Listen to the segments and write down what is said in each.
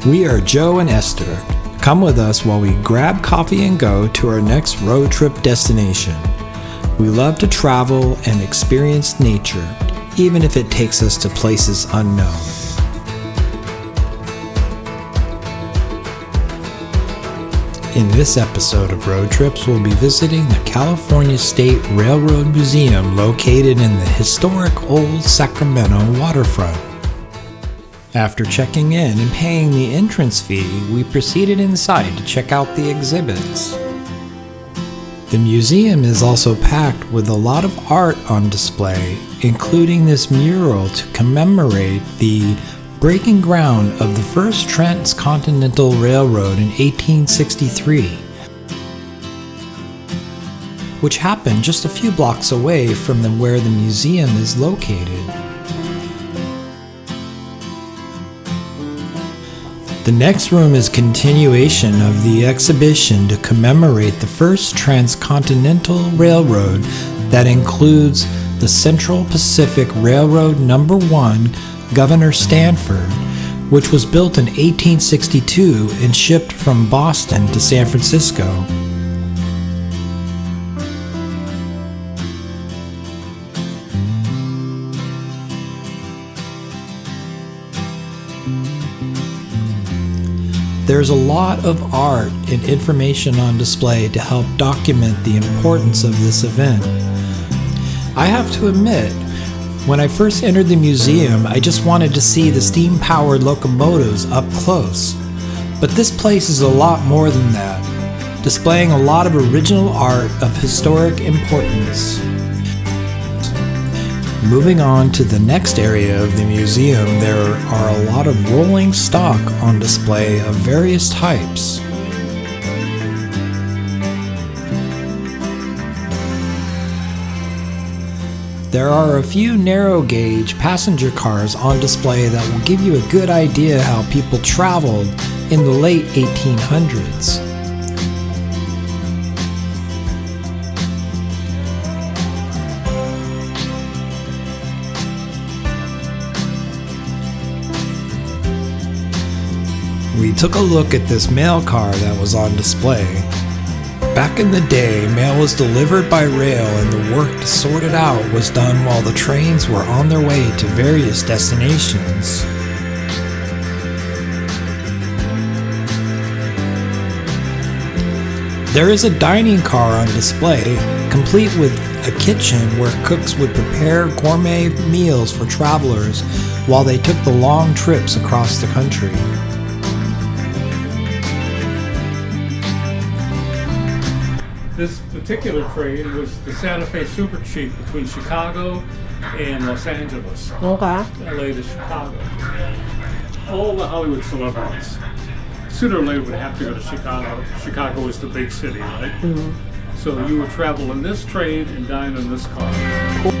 We are Joe and Esther. Come with us while we grab coffee and go to our next road trip destination. We love to travel and experience nature, even if it takes us to places unknown. In this episode of Road Trips, we'll be visiting the California State Railroad Museum located in the historic Old Sacramento Waterfront. After checking in and paying the entrance fee, we proceeded inside to check out the exhibits. The museum is also packed with a lot of art on display, including this mural to commemorate the breaking ground of the first transcontinental railroad in 1863, which happened just a few blocks away from where the museum is located. The next room is continuation of the exhibition to commemorate the first transcontinental railroad that includes the Central Pacific Railroad No. 1 Governor Stanford, which was built in 1862 and shipped from Boston to San Francisco. There's a lot of art and information on display to help document the importance of this event. I have to admit, when I first entered the museum, I just wanted to see the steam-powered locomotives up close. But this place is a lot more than that, displaying a lot of original art of historic importance. Moving on to the next area of the museum, there are a lot of rolling stock on display of various types. There are a few narrow gauge passenger cars on display that will give you a good idea how people traveled in the late 1800s. We took a look at this mail car that was on display. Back in the day, mail was delivered by rail and the work to sort it out was done while the trains were on their way to various destinations. There is a dining car on display, complete with a kitchen where cooks would prepare gourmet meals for travelers while they took the long trips across the country. This particular train was the Santa Fe Super Cheap between Chicago and Los Angeles. Okay. LA to Chicago. All the Hollywood celebrities sooner or later would have to go to Chicago. Chicago is the big city, right? Mm-hmm. So you would travel in this train and dine in this car. Cool.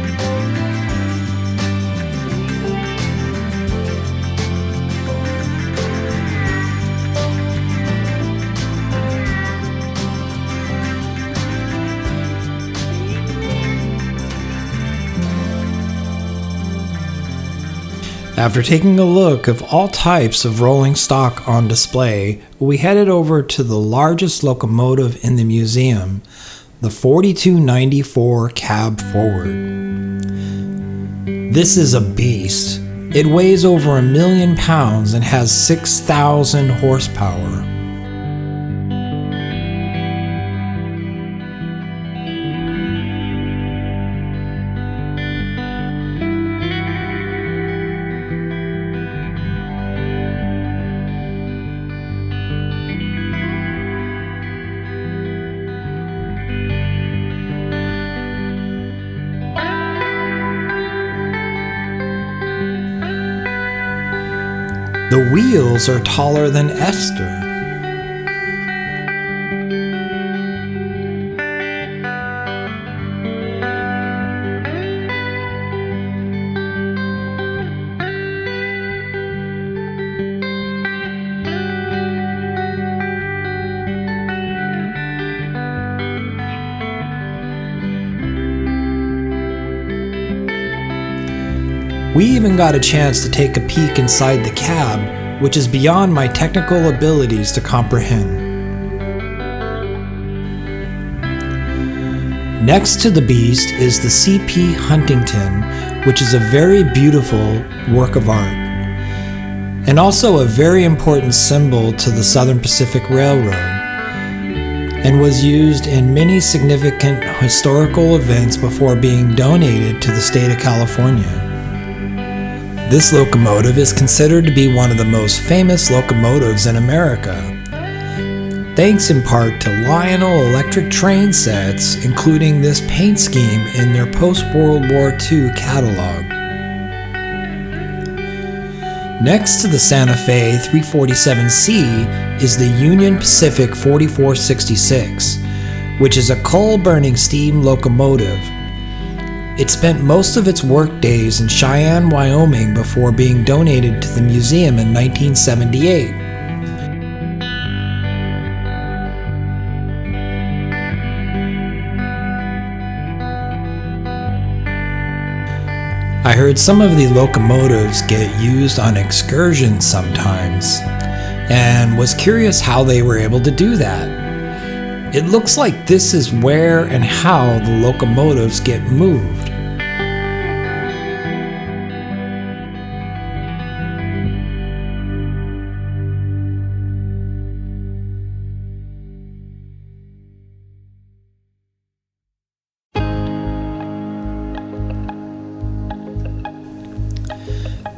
After taking a look of all types of rolling stock on display, we headed over to the largest locomotive in the museum, the 4294 Cab Forward. This is a beast. It weighs over 1 million pounds and has 6,000 horsepower. The wheels are taller than Esther. We even got a chance to take a peek inside the cab, which is beyond my technical abilities to comprehend. Next to the beast is the C.P. Huntington, which is a very beautiful work of art, and also a very important symbol to the Southern Pacific Railroad, and was used in many significant historical events before being donated to the state of California. This locomotive is considered to be one of the most famous locomotives in America, thanks in part to Lionel electric train sets, including this paint scheme in their post-World War II catalog. Next to the Santa Fe 347C is the Union Pacific 4466, which is a coal-burning steam locomotive. It spent most of its work days in Cheyenne, Wyoming before being donated to the museum in 1978. I heard some of the locomotives get used on excursions sometimes, and was curious how they were able to do that. It looks like this is where and how the locomotives get moved.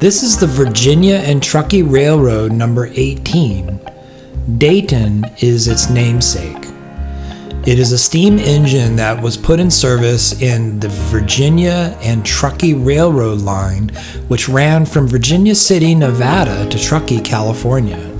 This is the Virginia and Trucky Railroad number 18. Dayton is its namesake. It is a steam engine that was put in service in the Virginia and Trucky Railroad line, which ran from Virginia City, Nevada to Trucky, California.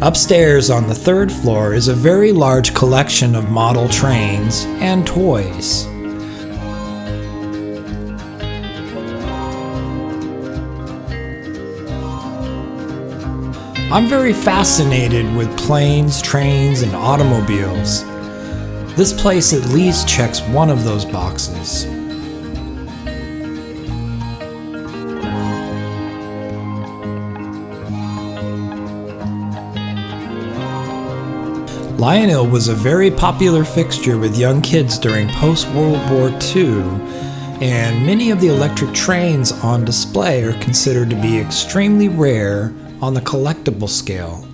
Upstairs on the third floor is a very large collection of model trains and toys. I'm very fascinated with planes, trains, and automobiles. This place at least checks one of those boxes. Lionel was a very popular fixture with young kids during post-World War II, and many of the electric trains on display are considered to be extremely rare on the collectible scale.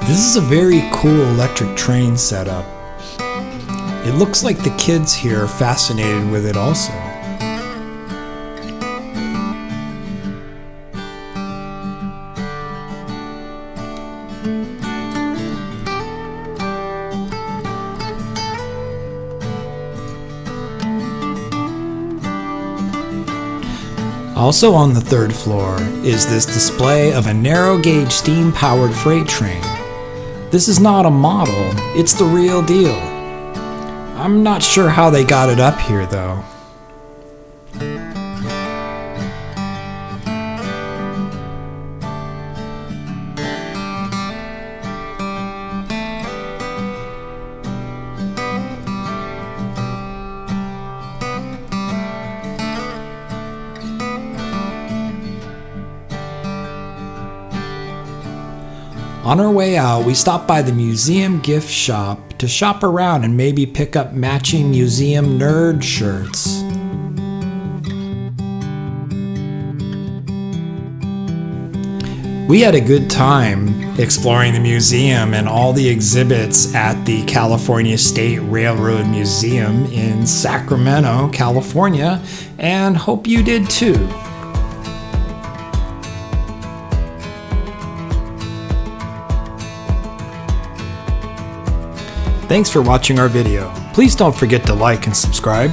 This is a very cool electric train setup. It looks like the kids here are fascinated with it also. Also on the third floor is this display of a narrow-gauge steam-powered freight train. This is not a model, it's the real deal. I'm not sure how they got it up here though. On our way out, we stopped by the museum gift shop to shop around and maybe pick up matching museum nerd shirts. We had a good time exploring the museum and all the exhibits at the California State Railroad Museum in Sacramento, California, and hope you did too. Thanks for watching our video. Please don't forget to like and subscribe.